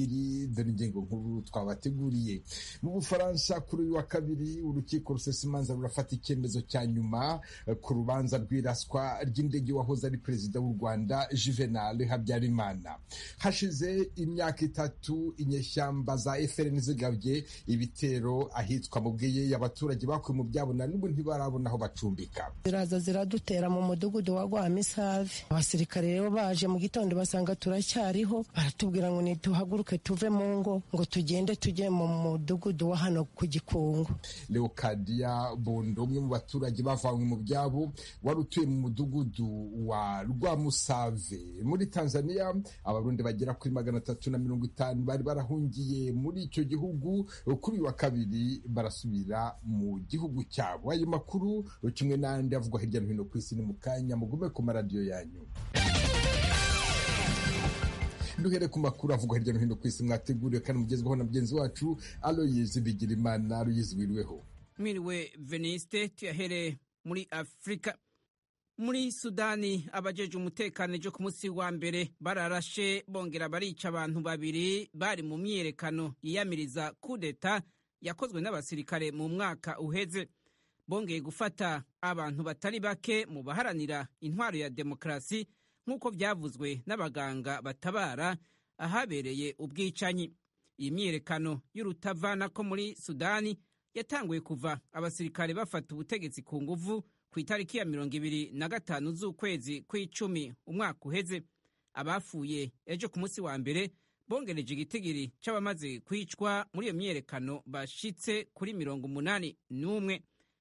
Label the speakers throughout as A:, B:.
A: ebyiri dore ingingo nkuru twabateguriye. Mu Bufaransa kuri uyu wa kabiri urukiko rusesa imanza rurafata icyemezo cya nyuma ku rubanza rw'iraswa ry'indege wahoze ari perezida w'u Rwanda Juvenal Habyarimana. Hashize imyaka 3 inyeshyamba za FRN zigabye ibitero ahitwa mu Bweyeye, abaturage bakuye mu byabo na n'ubu ntibarabona aho bacumbika.
B: Ziraza ziradutera mu mudugudu wa Rwamisave. Abasirikare rero baje mu gitondo basanga turacyariho, baratubwira ngo nituhaguruke tuve mu ngo ngo tugende tujye mu mudugudu wa hano ku Gikungu.
A: Leocadia Bondo, umwe mu baturage bavanywe mu byabo, wari utuye mu mudugudu wa Rwamusave muri Tanzania. Abarundi bagera kuri 350 bari barahungiye muri icyo gihugu kuri uyu wa kabiri barasubira mu gihugu cyabo. Ayo makuru kimwe n'andi avugwa hirya no hino ku isi ni mu kanya, mugume ku maradiyo yanyu. Duhere ku makuru avugwa hirya no hino ku isi mwateguriwe kandi mugezweho na mugenzi wacu Aloyizi Bigirimana. Aloyizi, wiriweho?
C: Mwiriwe Veniste. Tuyahere muri Afrika. Muri Sudani abajeje umutekano ejo ku munsi wa mbere bararashe bongera barica abantu babiri bari mu myiyerekano yiyamiriza kudeta yakozwe n'abasirikare mu mwaka uheze. Bongeye gufata abantu batari bake mu baharanira intwaro ya demokarasi nk'uko byavuzwe n'abaganga batabara ahabereye ubwicanyi. Iyi myiyerekano y'urutavana ko muri Sudani yatanguye kuva abasirikare bafata ubutegetsi ku nguvu ku itariki ya 25 z'ukwezi kw'icumi umwaka uheze. Abafuye ejo ku munsi wa mbere bongereje igitigiri c'abamaze kwicwa muri iyo myiyerekano bashitse kuri 81.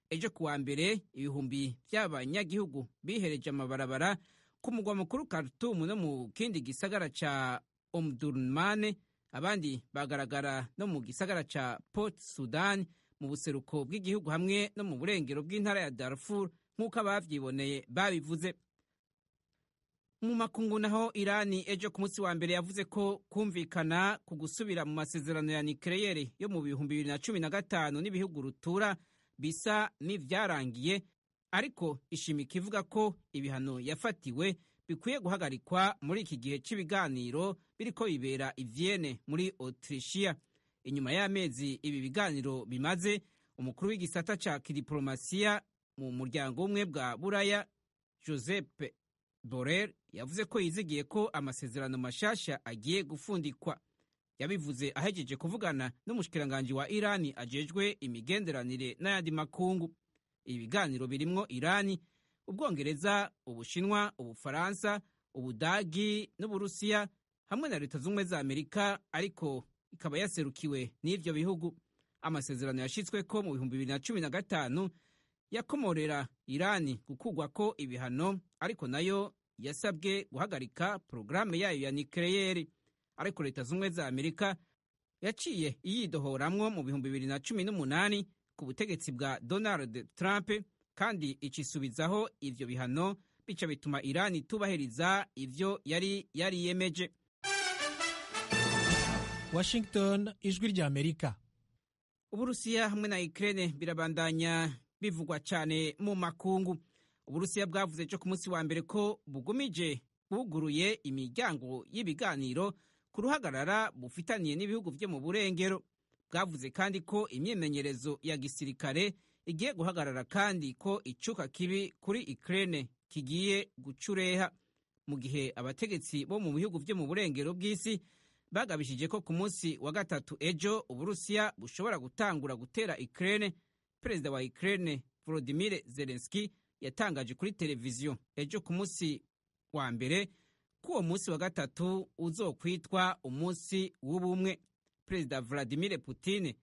C: Ejo ku wa mbere ibihumbi by'abanyagihugu bihereje amabarabara ku mugwa mukuru Khartoum no mu kindi gisagara ca Omdurman. Abandi bagaragara no mu gisagara ca Port Sudan mu buseruko bw'igihugu hamwe no mu burengero bw'intara ya Darfur nk'uko abavyiboneye babivuze. Mu makungu naho Irani ejo ku munsi wa mbere yavuze ko kumvikana ku gusubira mu masezerano ya nucleaire yo mu 2015 n'ibihugu rutura bisa n'ivyarangiye, ariko ishimika ivuga ko ibihano yafatiwe bikwiye guhagarikwa muri iki gihe cy'ibiganiro biriko bibera i Vienne muri Autrichia. Inyuma y'amezi ibi biganiro bimaze, umukuru w'igisata ca kidiplomasiya mu muryango umwe bwa Buraya Josep Borrell yavuze ko yizigiye ko amasezerano mashasha agiye gufundikwa. Yabivuze ahejeje kuvugana n'umushikiranganje wa Irani ajejwe imigenderanire n'ayandi makungu. Ibiganiro birimwo Irani, Ubwongereza, Ubushinwa, Ubufaransa, Ubudagi n'Uburusiya hamwe na Leta Zunze za Amerika, ariko ikaba yaserukiwe n'ivyo bihugu. Amasezerano yashitswe ko mu 2015 yakomorera Irani gukugwa ko ibihano, ariko nayo yasabwe guhagarika programme yayo ya nucleaire. Ariko Leta Zunze za Amerika yaciye iyidohoramwo mu 2018 ku butegetsi bwa Donald Trump, kandi icisubizaho ivyo bihano bica bituma Irani tubahiriza ivyo yari yemeje.
D: Washington, ijwi rya Amerika.
C: Uburusiya hamwe na Ukraine birabandanya bivugwa cyane mu makungu. Uburusiya bwavuze cyo ku munsi wa mbere ko bugumije buguruye imiryango y'ibiganiro ku ruhagarara bufitaniye n'ibihugu byo mu burengero. Bwavuze kandi ko imyimenyerezo ya gisirikare igiye guhagarara kandi ko icuka kibi kuri Ukraine kigiye gucureha, mu gihe abategetsi bo mu bihugu byo mu burengero bw'isi bagabishije ko ku munsi wa gatatu ejo Uburusiya bushobora gutangura gutera Ukraine. Perezida wa Ukraine Volodymyr Zelensky yatangaje kuri televiziyo ejo ku munsi wa mbere ko uwo munsi wa gatatu uzokwitwa umunsi w'ubumwe. Perezida Vladimir Putin,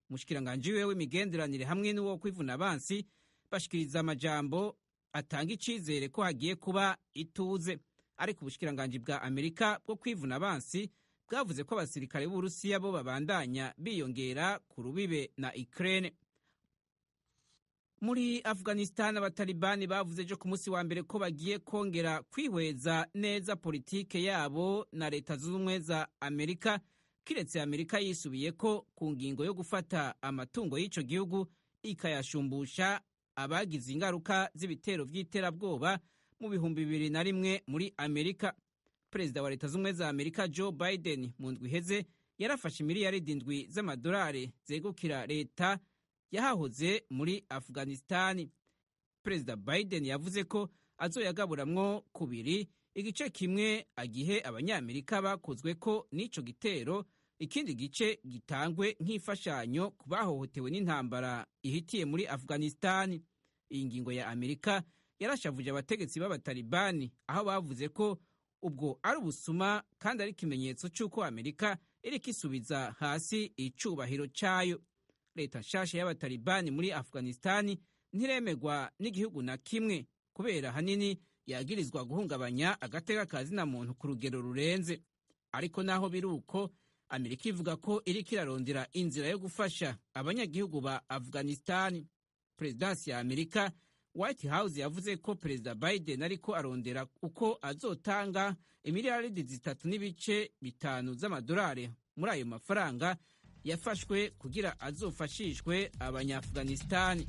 C: mushikiranganje wiwe w'imigenderanire hamwe n'uwo kwivuna abansi bashikiriza amajambo atanga icizere ko hagiye kuba ituze. Ariko ubushikiranganje bwa Amerika bwo kwivuna abansi bwavuze ko abasirikare b'Uburusiya bo babandanya biyongera ku rubibe na Ukraine. Muri Afghanistan abatalibani bavuze ejo ku munsi wa mbere ko bagiye kongera kwihweza neza politike yabo na Leta Zunze Ubumwe za Amerika, kiretse Amerika yisubiye ko ku ngingo yo gufata amatungo y'ico gihugu ikayashumbusha abagize ingaruka z'ibitero vy'iterabwoba mu 2001 muri Amerika. Perezida wa Leta Zunze Ubumwe za Amerika Joe Biden mu ndwi iheze yarafashe miliyaridi 7 z'amadolari zegukira leta yahahoze muri Afghanistan. Perezida Biden yavuze ko azoyagaburamwo kubiri, igice kimwe agihe abanyamerika bakozwe ko n'ico gitero, ikindi gice gitangwe nk'imfashanyo ku bahohotewe n'intambara ihitiye muri Afghanistan. Iyi ngingo ya Amerika yarashavuje abategetsi b'abatalibani, aho bavuze ko ubwo ari ubusuma kandi ari ikimenyetso cy'uko Amerika iriko isubiza hasi icubahiro cayo. Leta nshasha y'abatalibani muri Afghanistan ntiremegwa n'igihugu na kimwe kubera hanini yagirizwa guhungabanya agateka ka zina muntu ku rugero rurenze. Ariko naho biruko, Amerika ivuga ko iriko irarondera inzira yo gufasha abanyagihugu ba Afghanistan. Perezidansi ya Amerika, White House, yavuze ko Perezida Biden ariko arondera uko azotanga imiliyaridi 3.5 z'amadolari muri ayo mafaranga yafashwe kugira azofashishwe abanya-Afghanistan.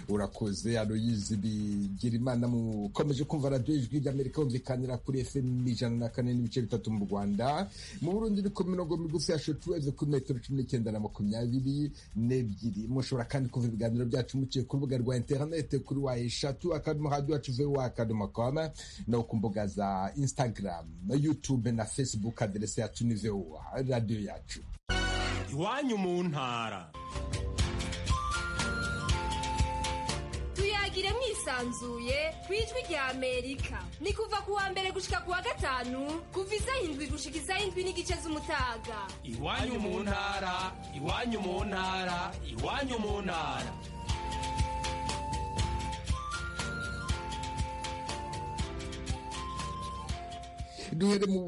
A: Urakoze Aloyizi Bigirimana. Mukomeje kumva radiyo ijwi ry'Amerika humvikanira kuri FM 104.3 mu Rwanda. Mu Burundi ni ku mirongo migufi ya shortwave kuri metero 19 na 22. Mushobora kandi kumva ibiganiro byacu muciye ku rubuga rwa interinete kuri wa@radio.com no ku mbuga za Instagram, YouTube na Facebook. Aderese yacu ni VOA radio yacu.
E: Iwanyu mu ntara.
F: Tuyagire mwisanzuye kwijwi rya Amerika. Ni kuva ku wa mbere gushika ku wa gatanu, kuva isaha 7 gushika isaha 7 n'igice z'umutaga.
E: Iwanyu mu ntara, iwanyu mu ntara, iwanyu mu ntara.
A: Duhere mu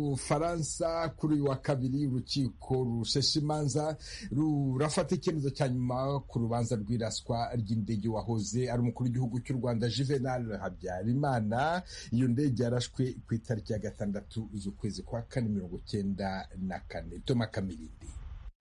A: Bufaransa. Kuri uyu wa kabiri urukiko rushesha imanza rurafata icyemezo cya nyuma ku rubanza rw'iraswa ry'indege wahoze ari umukuru w'igihugu cy'u Rwanda Juvenal Habyarimana. Iyo ndege yarashwe ku itariki ya 6 z'ukwezi kwa 1994. Toma Kamirindi.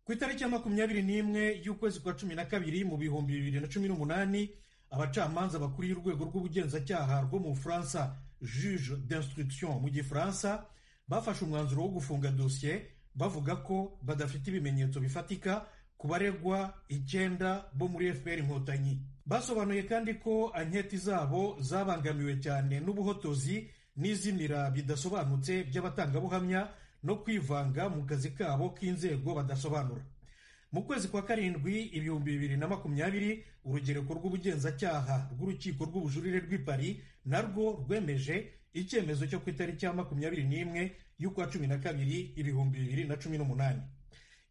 D: Ku itariki ya 21 y'ukwezi kwa 12 mu bihumbi 2018, abacamanza bakuriye urwego rw'ubugenzacyaha rwo mu Bufaransa, juge d'instruction mu gifaransa, bafashe umwanzuro wo gufunga dosiye bavuga ko badafite ibimenyetso bifatika ku baregwa 9 bo muri FPR Inkotanyi. Basobanuye kandi ko anketi zabo zabangamiwe cyane n'ubuhotozi n'izimira bidasobanutse by'abatangabuhamya no kwivanga mu kazi kabo k'inzego badasobanura. Mu kwezi kwa 7 2020, urugereko rw'ubugenzacyaha rw'urukiko rw'ubujurire rw'i Paris narwo rwemeje icyemezo cyo ku itariki ya 21 y'ukwa 12 2018.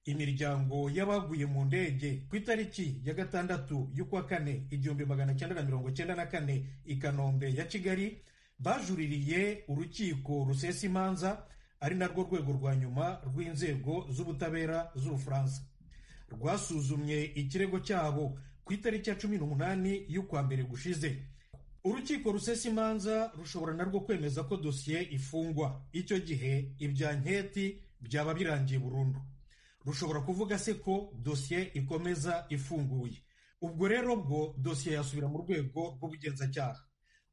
D: Imiryango y'abaguye mu ndege ku itariki ya 6 y'ukwa 4 1994 i Kanombe ya Kigali bajuririye urukiko rusesa imanza, ari narwo rwego rwa nyuma rw'inzego z'ubutabera z'Ubufaransa. Rwasuzumye ikirego cyabo ku itariki ya 18 y'ukwa mbere gushize. Urukiko rusesa imanza rushobora narwo kwemeza ko dosiye ifungwa. Icyo gihe ibya nketi byaba birangiye burundu. Rushobora kuvuga se ko dosiye ikomeza ifunguye. Ubwo rero bwo dosiye yasubira mu rwego rw'ubugenzacyaha.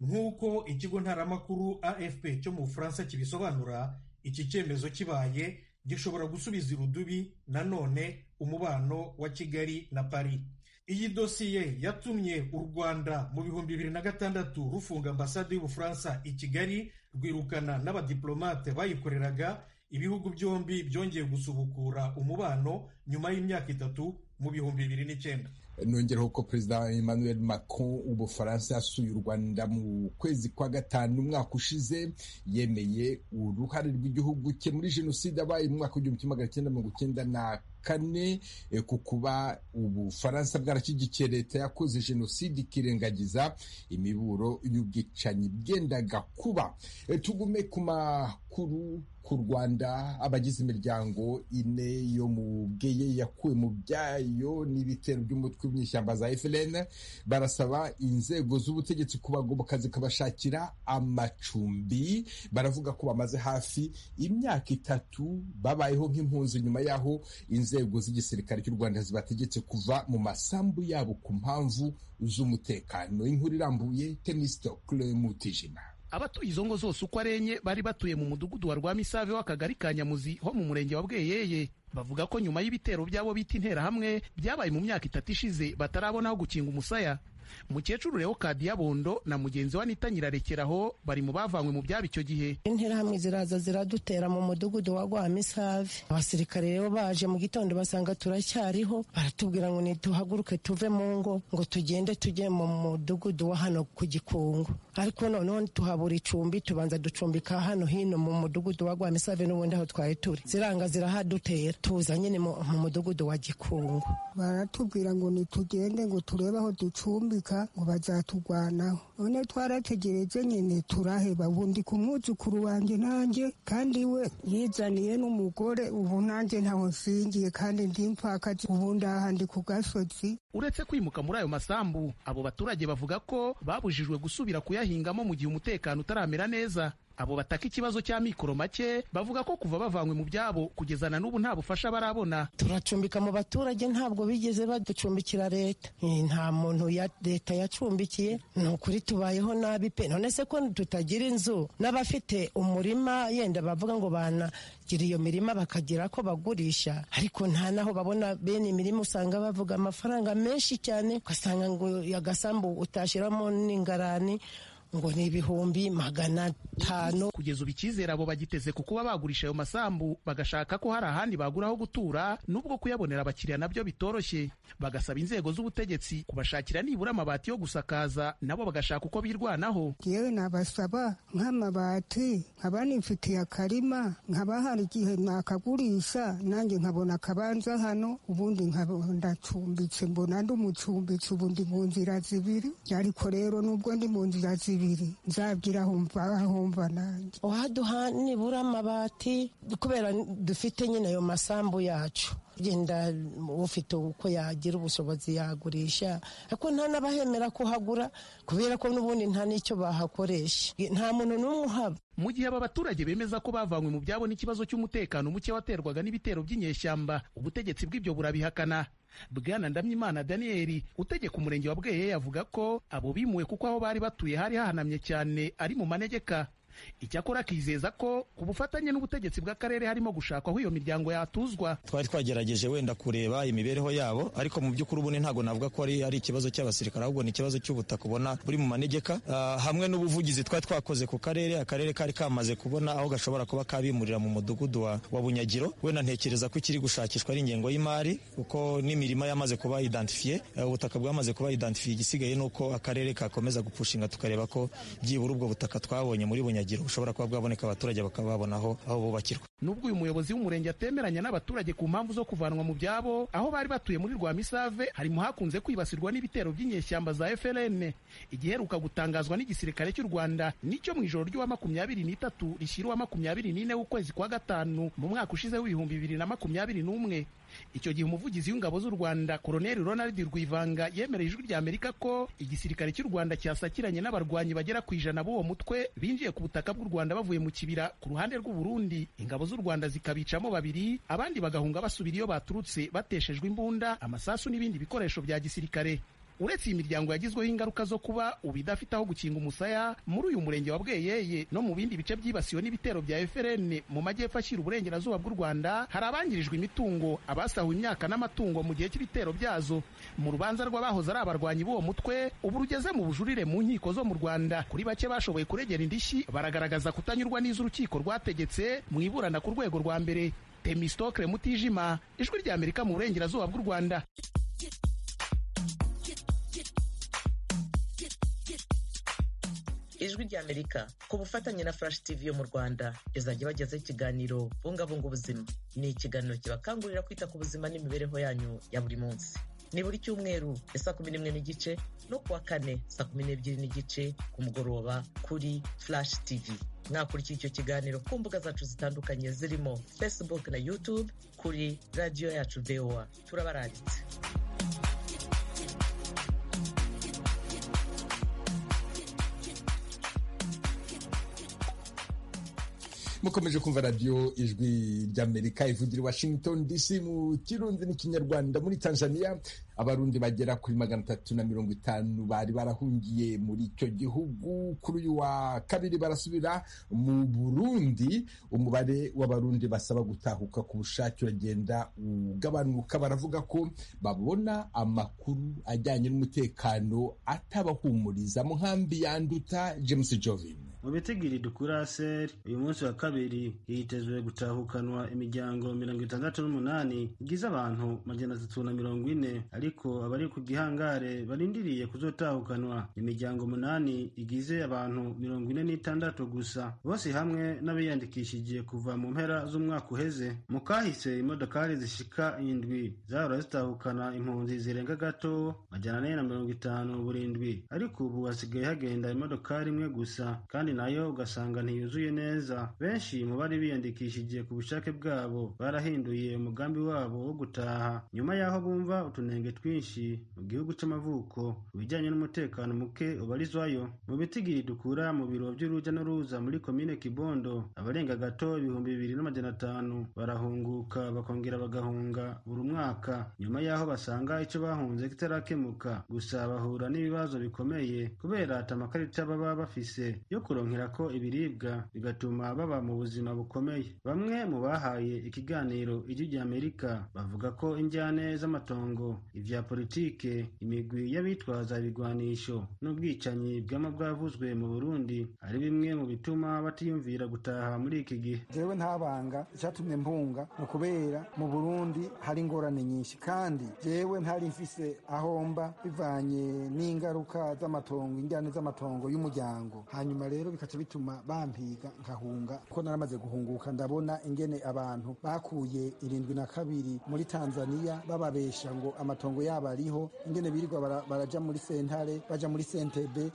D: Nk'uko ikigo ntaramakuru AFP cyo mu Bufaransa kibisobanura, iki cyemezo kibaye gishobora gusubiza irudubi nanone umubano wa Kigali na Paris. Iyi dosiye yatumye u Rwanda mu bihumbi 2006 rufunga ambasade y'Ubufaransa i Kigali, rwirukana n'abadiplomate bayikoreraga. Ibihugu byombi byongeye gusubukura umubano nyuma y'imyaka 3 mu bihumbi 2009.
A: Nongeraho ko Perezida Emmanuel Macron w'Ubufaransa yasuye u Rwanda mu kwezi kwa 5 umwaka ushize, yemeye uruhare rw'igihugu cye muri jenoside abaye mu mwaka w'1994 ku kuba Ubufaransa bwarashyigikiye leta yakoze jenoside ikirengagiza imiburo y'ubwicanyi bwendaga kuba. Tugume ku makuru ku Rwanda. Abagize imiryango 4 yo mu Bweye yakuwe mu byayo n'ibitero by'umutwe w'inyeshyamba za FLN barasaba inzego z'ubutegetsi kubagoboka zikabashakira amacumbi. Baravuga ko bamaze hafi imyaka 3 babayeho nk'impunzi nyuma yaho inzego z'igisirikare cy'u Rwanda zibategetse kuva mu masambu yabo ku mpamvu z'umutekano. Inkuru irambuye Temisto Mutijima.
G: abatuye izo ngo zose uko ari enye bari batuye mu mudugudu wa Rwamisave w'akagari ka Nyamuzi ho mu murenge wa Bweyeye bavuga ko nyuma y'ibitero byabo bita interahamwe byabaye mu myaka 3 ishize batarabona aho gukinga umusaya. Mukecuru Leo Kadiyabondo na mugenzi wa Nita Nyirarekeraho bari mu bavanywe mu byabo icyo gihe.
B: Interahamwe ziraza ziradutera mu mudugudu wa Rwamisave. Abasirikare rero baje mu gitondo basanga turacyariho, baratubwira ngo nituhaguruke tuve mu ngo ngo tugende tujye mu mudugudu wa hano ku Gikungu. Ariko noneho tuhabura icumbi, tubanza ducumbika hano hino mu mudugudu wa Rwamisave n'ubundi aho twari turi. Ziranga zirahadutera, tuza nyine mu mudugudu wa Gikungu.
H: Baratubwira ngo nitugende ngo turebe aho ducumbika ngo bazatugwanaho. None twarategereje nyine turaheba. Ubundi ku mwuzukuru wanjye nanjye kandi we yizaniye n'umugore, ubu nanjye ntaho nsingiye kandi ndi mpfakazi, ubu ndahandi ku gasozi.
G: Uretse kwimuka muri ayo masambu, abo baturage bavuga ko babujijwe gusubira kuyahingamo mu gihe umutekano utaramera neza. Abo bataka ikibazo cya mikoro make bavuga ko kuva bavanywe mu byabo kugezana n'ubu nta bufasha barabona.
B: Turacumbika mu baturage, ntabwo bigeze baducumbikira leta. Nta muntu ya leta yacumbikiye, ni ukuri tubayeho nabi pe. None se ko tutagira inzu, n'abafite umurima yenda bavuga ngo banagira iyo mirima bakagira ko bagurisha, ariko nta naho babona bene imirima. Usanga bavuga amafaranga menshi cyane, ugasanga ngo agasambu utashiramo n'ingarani ngo ni 500.
G: Kugeza ubu icyizere abo bagiteze ku kuba bagurisha ayo masambu bagashaka ko hari ahandi bagura aho gutura, nubwo kuyabonera abakiriya nabyo bitoroshye. Bagasaba inzego z'ubutegetsi kubashakira nibura amabati yo gusakaza, nabo bagashaka uko birwanaho.
H: Yewe nabasaba nk'amabati, nkaba nifitiye akarima, nkaba hari igihe nakagurisha nanjye nkabona akabanza hano, ubundi ndacumbitse, mbona ndi umucumbitse, ubundi mu nzira zibiri. Ariko rero nubwo ndi mu nzira zibiri nzagira ahumva nanjye.
B: Waduha nibura amabati kubera dufite nyine ayo masambu yacu. Genda ufite uko yagira ubushobozi yagurisha, ariko nta n'abahemera kuhagura kubera ko n'ubundi nta n'icyo bahakoresha, nta muntu n'umwe uhaba.
G: Mu gihe aba baturage bemeza ko bavanywe mu byabo n'ikibazo cy'umutekano muke waterwaga n'ibitero by'inyeshyamba, ubutegetsi bw'ibyo burabihakana. Bwana Ndamyimana Daniel utegeka umurenge wa Bweyeye avuga ko abo bimuwe kuko aho bari batuye hari hahanamye cyane ari mu manegeka. Icyakora akizeza ko ku bufatanye n'ubutegetsi bw'akarere harimo gushakwa aho iyo miryango yatuzwa.
I: Twari twagerageje wenda kureba imibereho yabo, ariko mu by'ukuri ubu ntabwo navuga ko ari ikibazo cy'abasirikare, ahubwo ni ikibazo cy'ubutaka ubona buri mu manegeka. Hamwe n'ubuvugizi twari twakoze ku akarere kari kamaze kubona aho gashobora kuba kabimurira mu mudugudu wa Bunyagiro. Wenda ntekereza ko ikiri gushakishwa ari ingengo y'imari, kuko n'imirima yamaze kuba identifiye, ubutaka bwamaze kuba identifiye. Igisigaye nuko akarere kakomeza gupushinga tukareba ko byibura ubwo butaka twabonye muri Bunyagiro bushobora kuba bwaboneka, abaturage bakababona aho bubakirwa.
G: Nubwo uyu muyobozi w'umurenge atemeranya n'abaturage ku mpamvu zo kuvanwa mu byabo, aho bari batuye muri Rwamisave harimo hakunze kwibasirwa n'ibitero by'inyeshyamba za FLN. Igiheruka gutangazwa n'igisirikare cy'u Rwanda nicyo mu ijoro ry'uwa 23 rishyirwa 24 w'ukwezi kwa gatanu mu mwaka ushize w'ibihumbi 2021. Icyo gihe umuvugizi w'ingabo z'u Rwanda Colonel Ronald Rwivanga yemereye ijwi rya Amerika ko igisirikare cy'u Rwanda cyasakiranye n'abarwanyi bagera ku 100 b'uwo mutwe binjiye ku butaka bw'u Rwanda bavuye mu kibira ku ruhande rw'u Burundi. Ingabo z'u Rwanda zikabicamo 2, abandi bagahunga basubira iyo baturutse bateshejwe imbunda, amasasu n'ibindi bikoresho bya gisirikare. Uretse iyi miryango yagizweho ingaruka zo kuba ubu idafite aho gukinga umusaya, muri uyu murenge wa Bweyeye no mu bindi bice byibasiwe n'ibitero bya FLN mu majyepfo ashyira uburengerazuba bw'u Rwanda, hari abangirijwe imitungo, abasahuwe imyaka n'amatungo mu gihe cy'ibitero byazo. Mu rubanza rw'abahoze ari abarwanyi b'uwo mutwe ubu rugeze mu bujurire mu nkiko zo mu Rwanda, kuri bake bashoboye kuregera indishyi baragaragaza kutanyurwa n'iz'urukiko rwategetse mu iburana ku rwego rwa mbere. Temistokle Mutijima, ijwi rya Amerika mu burengerazuba bw'u Rwanda.
J: Ijwi rya Amerika ku bufatanye na Flash TV yo mu Rwanda izajya bagezaho ikiganiro bungabunga ubuzima. Ni ikiganiro kibakangurira kwita ku buzima n'imibereho yanyu ya buri munsi. Ni buri cyumweru saa 11:30 no kuwa kane saa 12:30 ku mugoroba kuri Flash TV. Mwakurikira icyo kiganiro ku mbuga zacu zitandukanye zirimo Facebook na YouTube kuri radio yacu VOA. Turabararitse.
A: mukomeje kumva radiyo ijwi ry'Amerika ivugira i Washington DC mu Kirundi n'ikinyarwanda. Muri Tanzania abarundi bagera kuri 350 bari barahungiye muri icyo gihugu kuri uyu wa kabiri barasubira mu Burundi. Umubare w'abarundi basaba gutahuka ku bushake uragenda ugabanuka. Baravuga ko babona amakuru ajyanye n'umutekano atabahumuriza. mu nkambi ya Nduta, James Jovin.
K: Mu bitigiri dukura seri uyu munsi wa kabiri hitezwe gutahukanwa imiryango 68 igize abantu 340, ariko abari ku gihangare barindiriye kuzotahukanwa imiryango 8 igize abantu 46 gusa, bose hamwe n'abiyandikishije kuva mu mpera z'umwaka uheze. Mu kahise imodokari zishika 7 zahora zitahukana impunzi zirenga gato 450 burindwi, ariko ubu hasigaye hagenda imodokari imwe gusa, kandi nayo ugasanga ntiyuzuye neza. Benshi mu bari biyandikishije ku bushake bwabo barahinduye umugambi wabo wo gutaha nyuma yaho bumva utunenge twinshi mu gihugu c'amavuko ubijyanye n'umutekano muke ubarizwayo. Mu bitigiri dukura mu biro by'uruja n'uruza muri komine Kibondo, abarenga gato 2500 barahunguka bakongera bagahunga buri mwaka nyuma yaho basanga ico bahunze kitarakemuka. Gusa bahura n'ibibazo bikomeye kubera atamakarita baba bafise yo ko ibiribwa, bigatuma baba mu buzima bukomeye. Bamwe mu bahaye ikiganiro ijwi ry'Amerika bavuga ko injyane z'amatongo, ivya politike, imigwi y'abitwaza ibigwanisho n'ubwicanyi bwama bwavuzwe mu Burundi ari bimwe mu bituma batiyumvira gutaha muri iki gihe.
L: Jewe ntabanga icyatumye mpunga no kubera mu Burundi hari ingorane nyinshi, kandi jewe ntari mfise ahomba bivanye n'ingaruka z'amatongo, injyane z'amatongo y'umuryango. Hanyuma rero bikaca bituma bampiga nkahunga. Ko naramaze guhunguka ndabona ingene abantu bakuye 72 muri Tanzania bababesha ngo amatongo yabo ariho, ingene birirwa baraja muri sentare, baja muri sentebe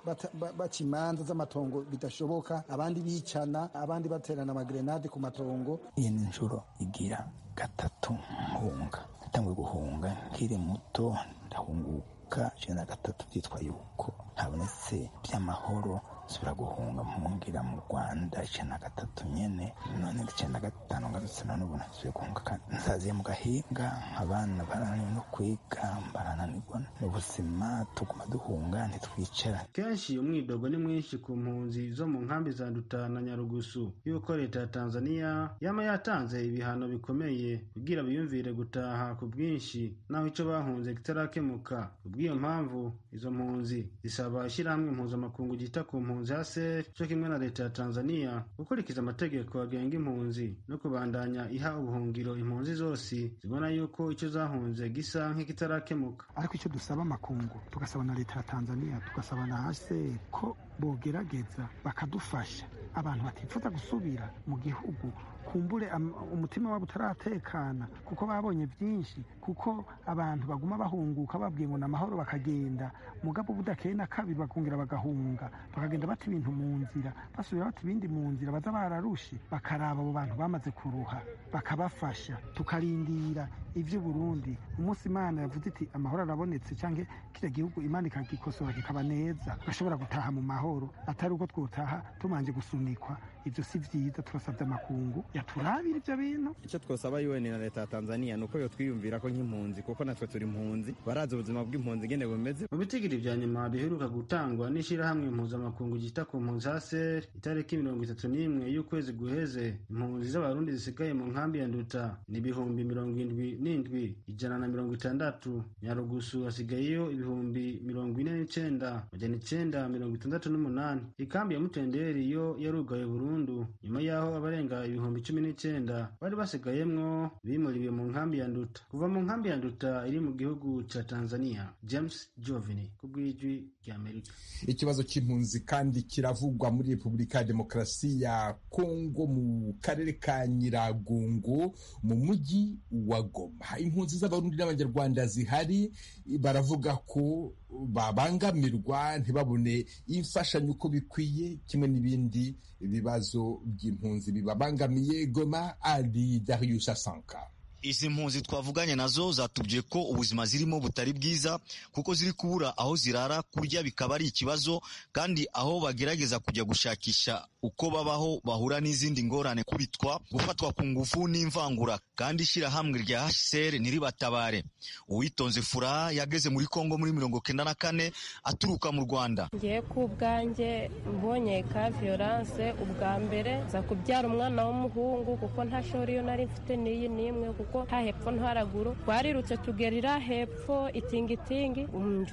L: baca imanza z'amatongo bidashoboka, abandi bicana, abandi baterana amagrenade ku matongo.
M: Iyi ni inshuro igira 3 mpunga. Natangwe guhunga nkiri muto, ndahunguka 13 byitwa yuko habonetse by'amahoro subira guhunga mpungira mu Rwanda 13 nyene, none 15 ngarutse none ubu nasubiye guhunga. Nsaziye mu gahinga, abana barananiwe no kwiga, barananirwa n'ubuzima, tuguma duhunga ntitwicara.
K: Kenshi umwidogo ni mwinshi ku mpunzi zo mu nkambi za Nduta na Nyarugusu yuko leta ya Tanzania yama yatanze ibihano bikomeye kugira biyumvire gutaha ku bwinshi naho ico bahunze kitarakemuka. Kubw'iyo mpamvu izo mpunzi zisaba ishyirahamwe mpuzamakungu gita ku mpunzi hase cyo kimwe na leta ya Tanzania gukurikiza amategeko agenga impunzi no kubandanya iha ubuhungiro impunzi zose zibona yuko icyo zahunze gisa nk'ikitarakemuka.
L: Ariko icyo dusaba makungu, tugasaba na leta ya Tanzania, tugasaba na hase ko bogerageza bakadufasha abantu batifuza gusubira mu gihugu, kumbure umutima wabo utaratekana kuko babonye byinshi, kuko abantu baguma bahunguka babwiye ngo n'amahoro bakagenda, mugabo budakeye na kabiri bakongera bagahunga, bakagenda bata ibintu mu nzira, basubira bata ibindi mu nzira, baza bararushe, bakaraba abo bantu bamaze kuruha bakabafasha. Tukarindira ivyo Burundi, umunsi Imana yavuze iti amahoro arabonetse canke kira gihugu Imana ikagikosora kikaba neza, bashobora gutaha mu mahoro, atari uko twotaha tumanje gusunikwa. Ivyo si vyiza. Turasabye amakungu yaturabira ivyo bintu.
N: Icyo twosaba UN na leta ya Tanzania nuko yo twiyumvira ko nk'impunzi, kuko natwe turi impunzi, barazi ubuzima bw'impunzi ngene bumeze.
K: Mu bitigiri vya nyuma biheruka gutangwa n'ishirahamwe mpuzamakungu gita ku mpunzi hase itariki 31 y'ukwezi guheze, impunzi z'abarundi zisigaye mu nkambi ya Nduta ni 77,160. Nyarugusu hasigayeyo 49,968. Ikambi ya Mutenderi yo yarugaye burundu nyuma yaho abarenga 19,000 bari basigayemwo bimuriwe mu nkambi ya Nduta. Kuva mu nkambi ya Nduta iri mu gihugu ca Tanzania, James Jovini kubw'ijwi ry'Amerika.
A: Ikibazo cy'impunzi kandi kiravugwa muri Repubulika ya Demokarasi ya Kongo mu karere ka Nyiragongo mu mujyi wa Goma. Impunzi z'abarundi n'abanyarwanda zihari baravuga ko babangamirwa, ntibabone imfashanyo uko bikwiye, kimwe n'ibindi ibibazo by'impunzi bibabangamiye. Goma, Ali Darius Asanka.
O: Izi mpunzi twavuganye nazo zatubwiye ko ubuzima zirimo butari bwiza, kuko ziri kubura aho zirara, kurya bikaba ari ikibazo, kandi aho bagerageza kujya gushakisha uko babaho bahura n'izindi ngorane, kubitwa, gufatwa ku ngufu n'imvangura, kandi ishyirahamwe rya HCR ntiribatabare. Uwitonze Furaha yageze muri Kongo muri 1994 aturuka mu Rwanda.
P: Ngiye ku bwanjye mbonye ka violence ubwa mbere za kubyara umwana w'umuhungu, kuko nta shori yo nari mfite n'imwe, kuko nta hepfo ntaraguru, twarirutse tugerira hepfo itingitingi.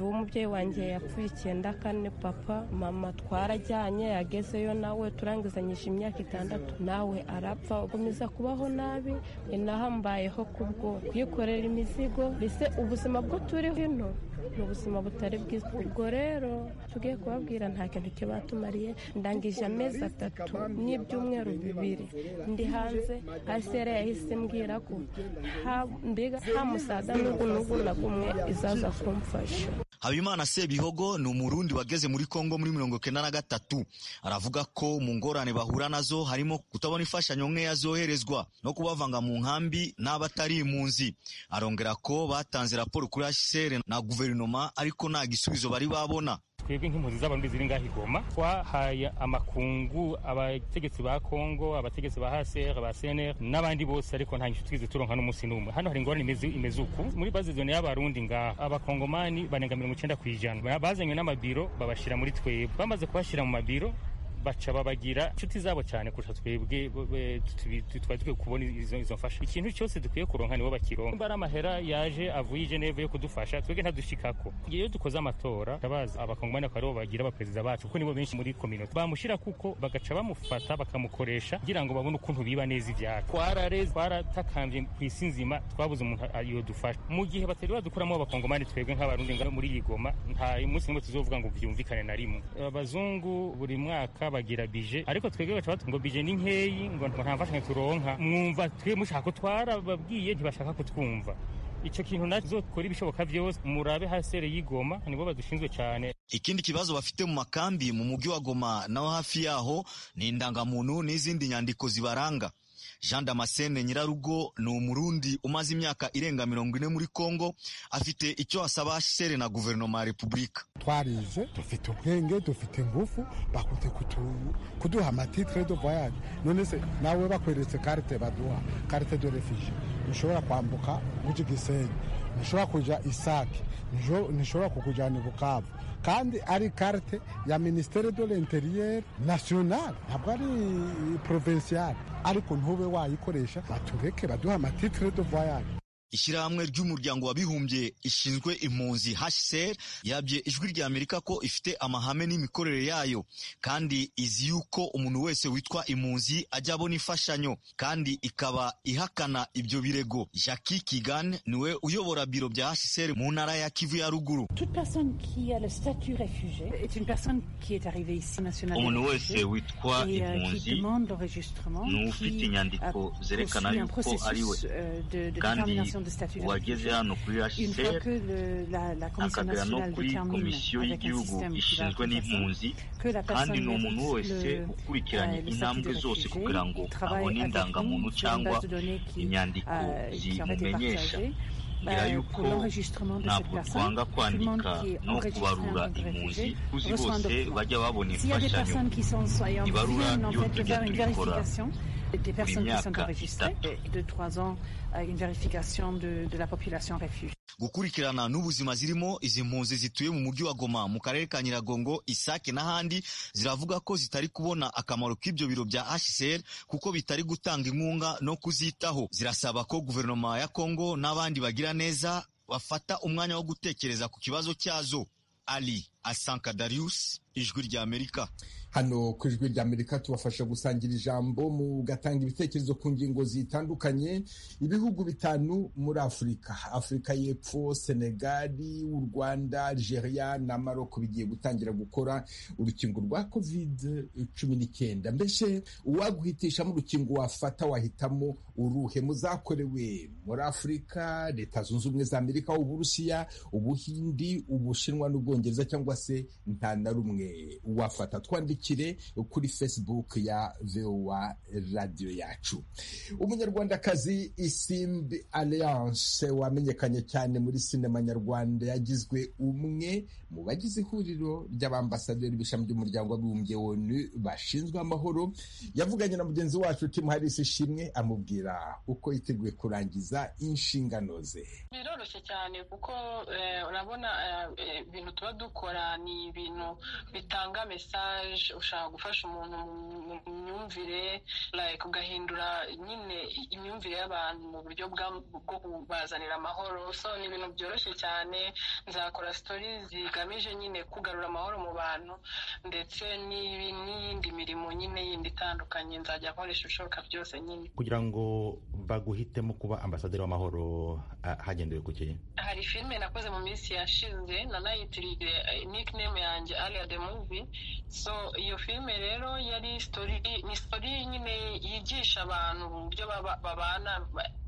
P: Umubyeyi wanjye yapfuye 94, papa mama twarajyanye, yagezeyo nawe turangizanyije imyaka 6, nawe arapfa. Ukomeza kubaho nabi, inahambayeho kubwo kwikorera imizigo. Bise ubuzima bwo turi hino ni ubuzima butari bwiza. Ubwo rero tugiye kubabwira nta kintu cyo batumariye. Ndangije amezi 3 n'ibyumweru 2 ndi hanze. HCR yahise mbwira ko nta musaza n'ubu na gumwe izaza kumfasha.
O: Habimana Sebihogo ni umurundi wageze muri Kongo muri 1993. Aravuga ko mu ngorane bahura nazo harimo kutabona imfashanyo nkeya zoherezwa no kubavanga mu nkambi n'abatari impunzi. Arongera ko batanze raporo kuri HCR na guverinoma, ariko nta gisubizo bari babona.
Q: Twebwe nk'impunzi z'abarundi ziri ngaho i Goma, twahaye amakungu abategetsi ba Kongo, abategetsi ba HCR, ba CNR n'abandi bose, ariko nta nyishu twize turonka n'umunsi n'umwe. Hano hari ingorane imeze uku muri base zone y'abarundi ngaha, abakongomani banenga 90%. Bazanywe n'amabiro babashira muri twebwe, bamaze kubashira mu mabiro baca babagira inshuti zabo cyane kurusha twebwe twari dukwiye kubona izo mfasha. Ikintu cyose dukwiye kuronka nibo bakironka. Mbara amahera yaje avuye i Geneve yo kudufasha, twebwe ntadushikako. Iyo dukoze amatora tabaza abakongomani ko aribo bagira abaperezida bacu, kuko nibo benshi muri community bamushira, kuko bagaca bamufata bakamukoresha kugira ngo babone ukuntu biba neza ivyaka. Twaratakambye ku isi nzima, twabuze umuntu ayo dufasha. Mu gihe batari badukuramo abakongomani, twebwe nk'abarundi muri Igoma nta umunsi nimwe tuzovuga ngo vyumvikane na rimwe. Abazungu buri mwaka bagira bije, ariko twebwe baca ngo bije ni nkeyi, ngo nta mfashanyo turonka. Mwumva twe mushaka twarababwiye ntibashaka kutwumva. Ico kintu nazokora ibishoboka byose, murabe HCR y'Igoma nibo badushinzwe cyane.
O: Ikindi kibazo bafite mu makambi mu mujyi wa Goma naho hafi yaho ni indangamuntu n'izindi nyandiko zibaranga. Jean Damascene Nyirarugo ni umurundi umaze imyaka irenga 40 muri Kongo, afite icyo asaba HCR na guverinoma ya Repubulika.
L: Twarize, dufite ubwenge, dufite ingufu, bakunze kuduha amatitre de voyage. None se nawe bakweretse carte baduha, carte de refugie, ushobora kwambuka uji Gisenyi, ushobora kuja Isaki, nishobora kukujana Bukavu, kandi ari carte ya Ministère de l'Intérieur national, ntabwo ari provincial, ariko ntube wayikoresha, batureke baduha amatitre de voyage.
O: Ishyirahamwe ry'umuryango w'abibumbye ishinzwe impunzi HCR yabye ijwi rya Amerika ko ifite amahame n'imikorere yayo, kandi izi yuko umuntu wese witwa impunzi ajya abona imfashanyo, kandi ikaba ihakana ibyo birego. Jackie Kigan niwe uyobora biro bya HCR mu ntara ya Kivu ya ruguru.
R: Umuntu wese witwa impunzi n'ufite inyandiko zerekana yuko ari we, kandi wageze hano kuri HCR akagera no kuri komisiyo y'igihugu ishinzwe n'impunzi, kandi ni umuntu wese ukurikiranye intambwe zose kugira ngo abone indangamuntu cyangwa inyandiko zimumenyesha. Ngira yuko ntabwo twanga kwandika no kubarura impunzi, kuzi bose bajya babona imfashanyo. Ibarura yo tujya tuyikora
S: des personnes qui sont en registre de 3 ans, une vérification de la population refuge.
O: Gukurikirana n'ubuzima zirimo izi mpunzi zituye mu mujyi wa Goma mu karere ka Nyiragongo, Isake n'ahandi, ziravuga ko zitari kubona akamaro k'ibyo biro bya HCR kuko bitari gutanga inkunga no kuzitaho. Zirasaba ko guverinoma ya Kongo n'abandi bagira neza bafata umwanya wo gutekereza ku kibazo cyazo. Ali Asanka Darius, Ijwi rya Amerika.
A: Hano ku Ijwi rya Amerika tubafasha gusangira ijambo mu gatanga ibitekerezo ku ngingo zitandukanye. Ibihugu 5 muri Afurika y'Epfo, Senegali, u Rwanda, Algeria na Maroc bigiye gutangira gukora urukingo rwa COVID-19. Mbese uwaguhitishamo urukingo wafata wahitamo uruhe? Muzakorewe muri Afurika, Leta Zunze Ubumwe za Amerika, Uburusiya, Ubuhindi, Ubushinwa n'Ubwongereza, cyangwa se nta na rumwe wafata? Twandike mudukurikire kuri Facebook ya VOA radio yacu. Umunyarwandakazi Isimbi Alliance wamenyekanye cyane muri sinema nyarwanda yagizwe umwe mu bagize ihuriro ry'abambasaderi b'ishami ry'umuryango w'abibumbye ONU bashinzwe amahoro, yavuganye na mugenzi wacu Tim Harris Ishimwe amubwira uko yiteguye kurangiza inshingano ze.
T: Biroroshye cyane kuko urabona ibintu tuba dukora ni ibintu bitanga message, ushaka gufasha umuntu mu myumvire, ugahindura nyine imyumvire y'abantu mu buryo bwo kubazanira amahoro. So ni ibintu byoroshye cyane. Nzakora stories zigamije nyine kugarura amahoro mu bantu, ndetse n'iyindi mirimo nyine yindi itandukanye nzajya nkoresha ibishoboka byose nyine.
U: Kugira ngo baguhitemo kuba ambasaderi w'amahoro hagendewe ku ki?
T: Hari filime nakoze mu minsi yashize nanayitiriye nickname yanjye Alia the Movie. So iyo filime rero yari ni story nyine yigisha abantu uburyo babana,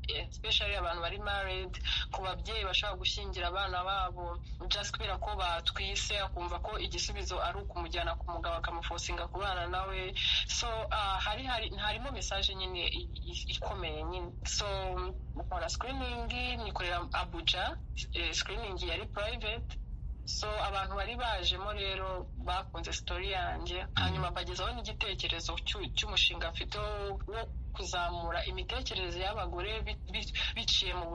T: especially abantu bari married, ku babyeyi bashaka gushyingira abana babo just kubera ko batwise, akumva ko igisubizo ari ukumujyana ku mugabo akamufosinga kubana nawe. So harimo message nyine ikomeye nyine. So nkora screening, nikorera Abuja, screening yari private. So abantu bari bajemo rero bakunze story yanjye, hanyuma bagezaho n'igitekerezo cy'umushinga mfite wo kuzamura imitekerereze y'abagore biciye mu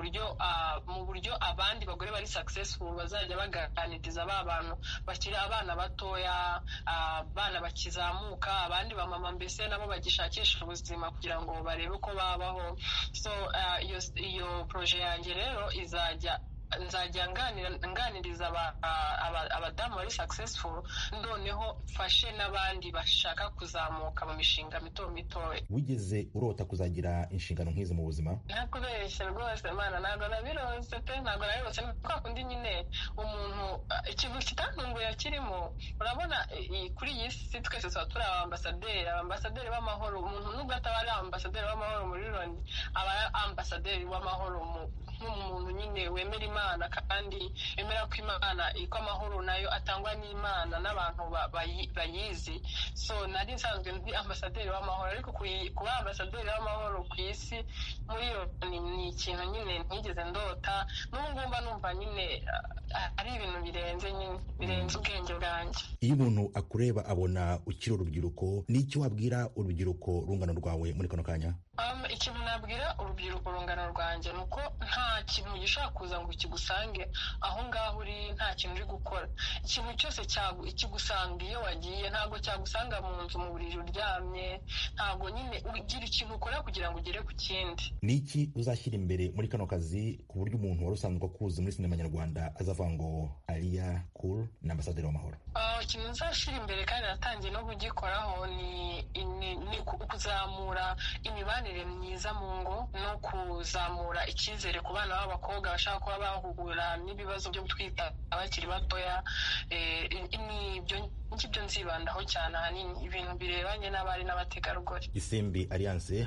T: buryo abandi bagore bari successful bazajya baganiriza abantu bakiri abana batoya, abana bakizamuka, abandi bamama mbese nabo bagishakisha ubuzima kugira ngo barebe uko babaho. So iyo projet yanjye rero nzajya nganiriza abadamu bari successful, noneho mfashe n'abandi bashaka kuzamuka mu mishinga mito mito.
U: Wigeze urota kuzagira inshingano nk'izi mu buzima?
T: Nakubeshya rwose Mana, ntabwo nabirose pe, ntabwo nabirose. Kwa kundi nyine umuntu ikintu kitantunguye kirimo, urabona kuri iyi si twese tuba turi ambasaderi b'amahoro. Umuntu nubwo ataba ari ambasaderi w'amahoro muri Loni, aba ari ambasaderi w'amahoro nk'umuntu nyine wemera Imana, kandi wemera ko Imana iko amahoro nayo atangwa n'Imana n'abantu bayizi. So nari nsanzwe ndi ambasaderi w'amahoro, ariko kuba ambasaderi w'amahoro ku isi muri yo ni ikintu nyine ntigeze ndota. N'ubu mba numva nyine ari ibintu birenze ubwenge bwanjye.
U: Iyo umuntu akureba abona ukiri urubyiruko, n'icyo wabwira urubyiruko rungano rwawe muri kano kanya?
T: Ikintu nabwira urubyiruko rungano rwanjye ni uko nta kintu gishobora kuza ngo kigusange aho ngaho uri, nta kintu uri gukora. Ikintu cyose kigusanga iyo wagiye, ntabwo cyagusanga mu nzu mu buriri uryamye. Ntabwo nyine ugira ikintu ukora kugira ngo ugere ku kindi.
U: Ni iki uzashyira imbere muri kano kazi ku buryo umuntu wari usanzwe akuzi muri sinema nyarwanda azavuga ngo Alia Cool ni ambasaderi w'amahoro?
T: Ikintu nzashyira imbere kandi natangiye no kugikoraho ni kuzamura imibanire myiza mu ngo, no kuzamura icyizere ku bana b'abakobwa bashaka kuba bahura n'ibibazo byo gutwita abakiri batoya. Ngibyo nzibandaho cyane ahanini, ibintu birebanye n'abari n'abategarugori.
U: Isimbi Alliance